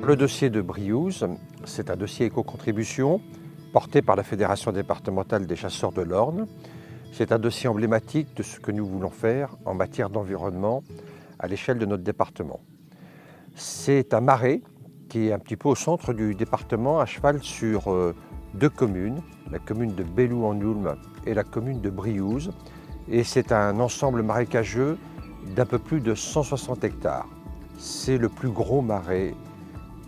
Le dossier de Briouze, c'est un dossier éco-contribution porté par la Fédération départementale des chasseurs de l'Orne. C'est un dossier emblématique de ce que nous voulons faire en matière d'environnement à l'échelle de notre département. C'est un marais qui est un petit peu au centre du département, à cheval sur deux communes, la commune de Belloux-en-Oulme et la commune de Briouze. Et c'est un ensemble marécageux d'un peu plus de 160 hectares. C'est le plus gros marais,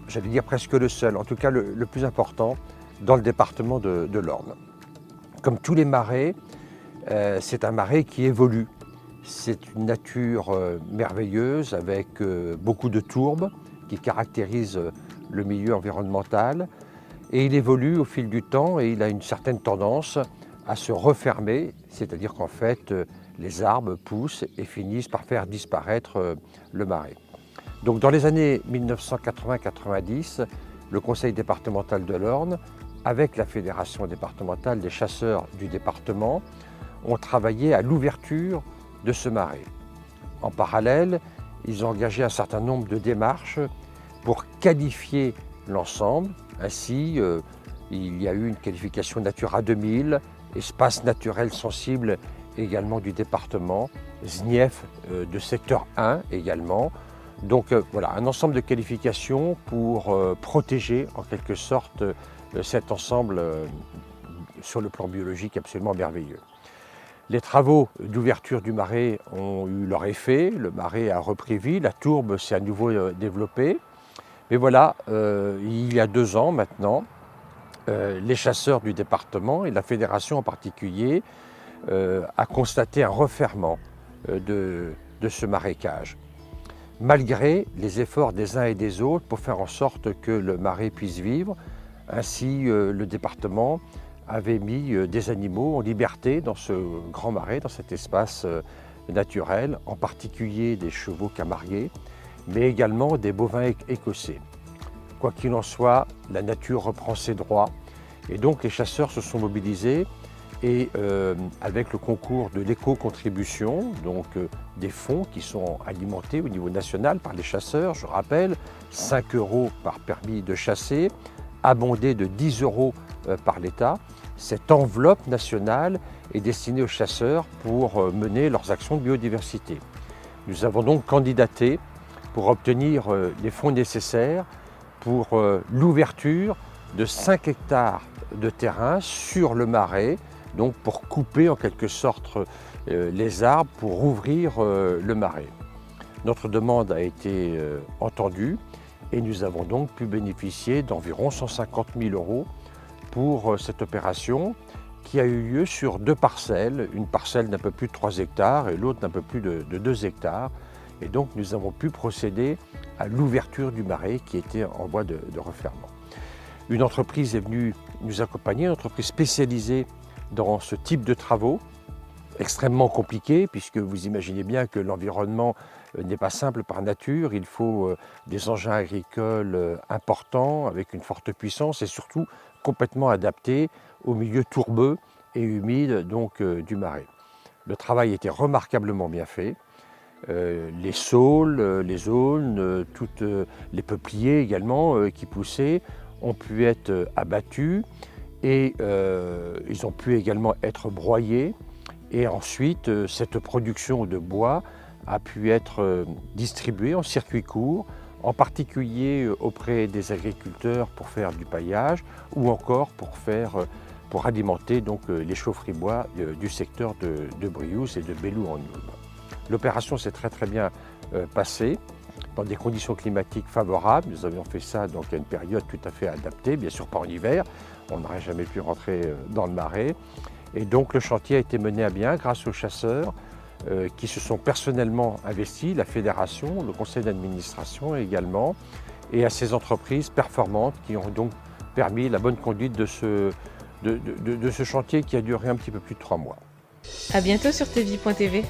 j'allais dire presque le seul, en tout cas le plus important dans le département de l'Orne. Comme tous les marais, c'est un marais qui évolue. C'est une nature merveilleuse avec beaucoup de tourbes qui caractérisent le milieu environnemental. Et il évolue au fil du temps et il a une certaine tendance à se refermer, c'est-à-dire qu'en fait, les arbres poussent et finissent par faire disparaître le marais. Donc dans les années 1980-90, le conseil départemental de l'Orne, avec la fédération départementale des chasseurs du département, ont travaillé à l'ouverture de ce marais. En parallèle, ils ont engagé un certain nombre de démarches pour qualifier l'ensemble. Ainsi, il y a eu une qualification Natura 2000, espace naturel sensible également du département, SNIEF de secteur 1 également. Donc voilà, un ensemble de qualifications pour protéger en quelque sorte cet ensemble sur le plan biologique absolument merveilleux. Les travaux d'ouverture du marais ont eu leur effet, le marais a repris vie, la tourbe s'est à nouveau développée. Mais voilà, il y a 2 ans maintenant, les chasseurs du département et la fédération en particulier a constaté un referrement de ce marécage. Malgré les efforts des uns et des autres pour faire en sorte que le marais puisse vivre, ainsi le département avait mis des animaux en liberté dans ce grand marais, dans cet espace naturel, en particulier des chevaux camariers, mais également des bovins écossais. Quoi qu'il en soit, la nature reprend ses droits et donc les chasseurs se sont mobilisés et avec le concours de l'éco-contribution, donc des fonds qui sont alimentés au niveau national par les chasseurs, je rappelle, 5 € par permis de chasser, abondé de 10 € par l'État. Cette enveloppe nationale est destinée aux chasseurs pour mener leurs actions de biodiversité. Nous avons donc candidaté pour obtenir les fonds nécessaires pour l'ouverture de 5 hectares de terrain sur le marais, donc pour couper en quelque sorte les arbres pour ouvrir le marais. Notre demande a été entendue et nous avons donc pu bénéficier d'environ 150 000 € pour cette opération qui a eu lieu sur 2 parcelles, une parcelle d'un peu plus de 3 hectares et l'autre d'un peu plus de 2 hectares. Et donc nous avons pu procéder à l'ouverture du marais qui était en voie de referment. Une entreprise est venue nous accompagner, une entreprise spécialisée dans ce type de travaux, extrêmement compliqués puisque vous imaginez bien que l'environnement n'est pas simple par nature, il faut des engins agricoles importants avec une forte puissance et surtout complètement adaptés au milieu tourbeux et humide donc, du marais. Le travail était remarquablement bien fait. Les saules, les aulnes, toutes les peupliers également qui poussaient ont pu être abattus et ils ont pu également être broyés. Et ensuite, cette production de bois a pu être distribuée en circuit court, en particulier auprès des agriculteurs pour faire du paillage ou encore pour alimenter donc, les chaufferies bois du secteur de Briouze et de Belloux-en-Oulme. L'opération s'est très bien passée dans des conditions climatiques favorables. Nous avions fait ça donc, à une période tout à fait adaptée, bien sûr pas en hiver, on n'aurait jamais pu rentrer dans le marais. Et donc le chantier a été mené à bien grâce aux chasseurs qui se sont personnellement investis, la fédération, le conseil d'administration également, et à ces entreprises performantes qui ont donc permis la bonne conduite de ce chantier qui a duré un petit peu plus de 3 mois. À bientôt sur tvie.tv.